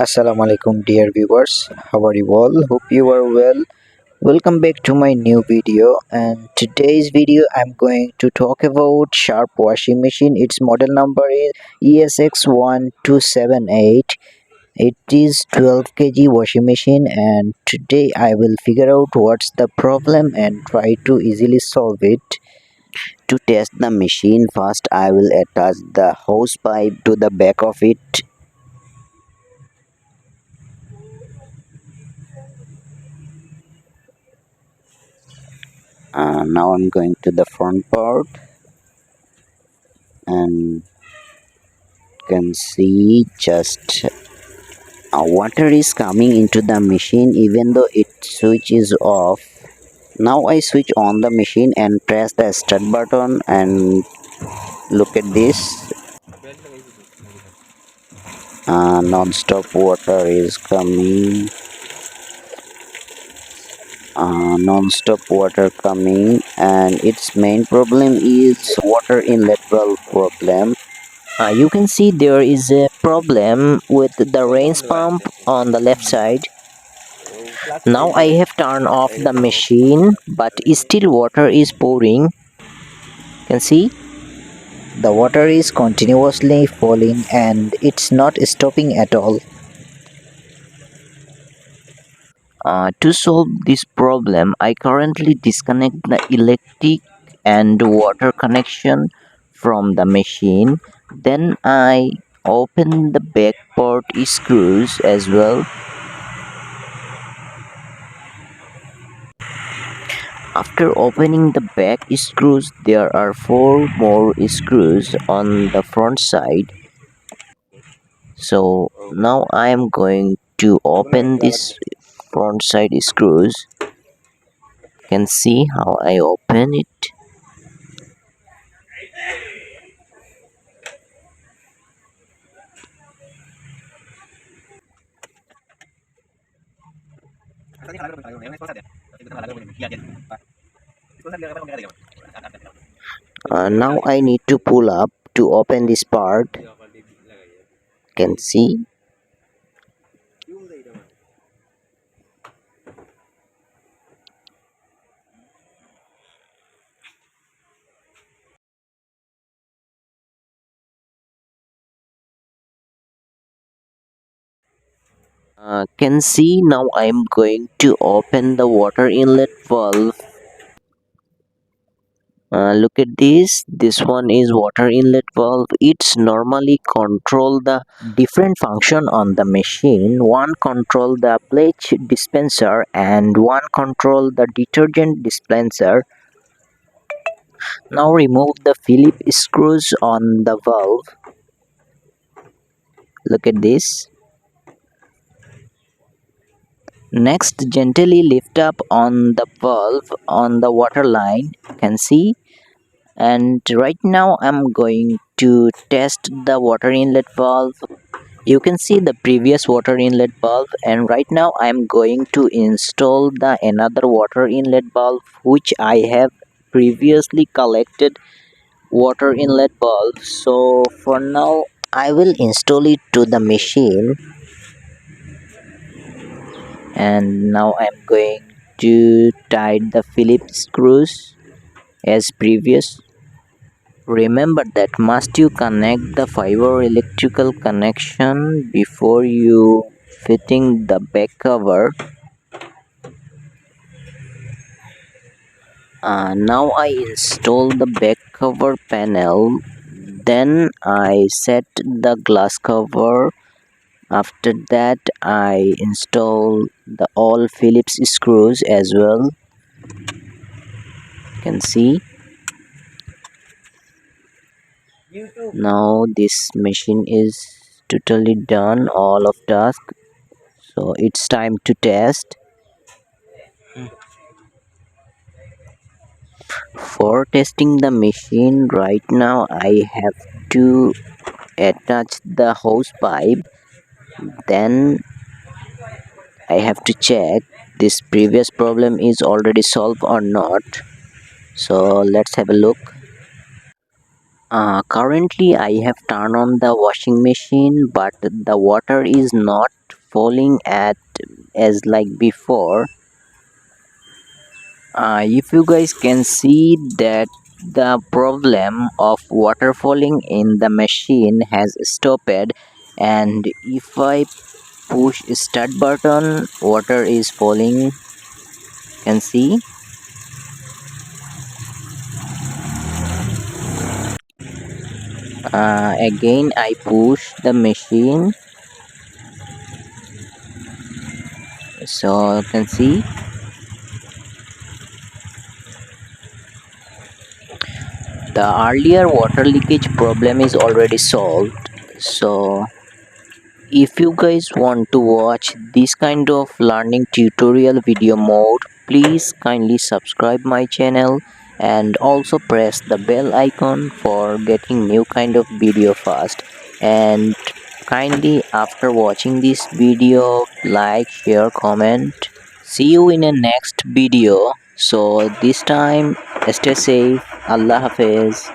Assalamu alaikum dear viewers, how are you all? Hope you are well. Welcome back to my new video, and today's video I'm going to talk about Sharp washing machine. Its model number is ESX1278. It is 12 kg washing machine, and today I will figure out what's the problem and try to easily solve it. To test the machine, first I will attach the hose pipe to the back of it. Now I'm going to the front part and can see just water is coming into the machine even though it switch is off. Now I switch on the machine and press the start button and look at this. Non-stop water is coming. Non-stop water coming, and its main problem is water inlet valve problem. You can see there is a problem with the rinse pump on the left side. Now I have turned off the machine, but still water is pouring. You can see the water is continuously falling and it's not stopping at all. To solve this problem, I currently disconnect the electric and water connection from the machine. Then I open the back port screws as well. After opening the back screws, there are 4 more screws on the front side. So now I am going to open this front side screws. You can see how I open it. Now I need to pull up to open this part. Can see. Can see now I am going to open the water inlet valve. Look at this one is water inlet valve. It's normally control the different function on the machine. One control the bleach dispenser and one control the detergent dispenser. Now remove the Phillips screws on the valve. Look at this. Next, gently lift up on the valve on the water line. You can see. And right now I'm going to test the water inlet valve. You can see the previous water inlet valve, and right now I'm going to install the another water inlet valve which I have previously collected water inlet valve. So for now I will install it to the machine, and now I'm going to tighten the Phillips screws as previous. Remember that must you connect the fiber electrical connection before you fitting the back cover. Now I install the back cover panel, then I set the glass cover. After that I install the all Phillips screws as well. You can see. Now this machine is totally done all of task, so it's time to test. For testing the machine, right now I have to attach the hose pipe, then I have to check this previous problem is already solved or not. So let's have a look. Currently I have turned on the washing machine, but the water is not falling at as like before. If you guys can see that the problem of water falling in the machine has stopped, and if I push start button, water is falling, can see. Again I push the machine, so you can see the earlier water leakage problem is already solved. So if you guys want to watch this kind of learning tutorial video mode, please kindly subscribe my channel and also press the bell icon for getting new kind of video fast. And kindly after watching this video, like, share, comment. See you in a next video. So this time stay safe. Allah Hafiz.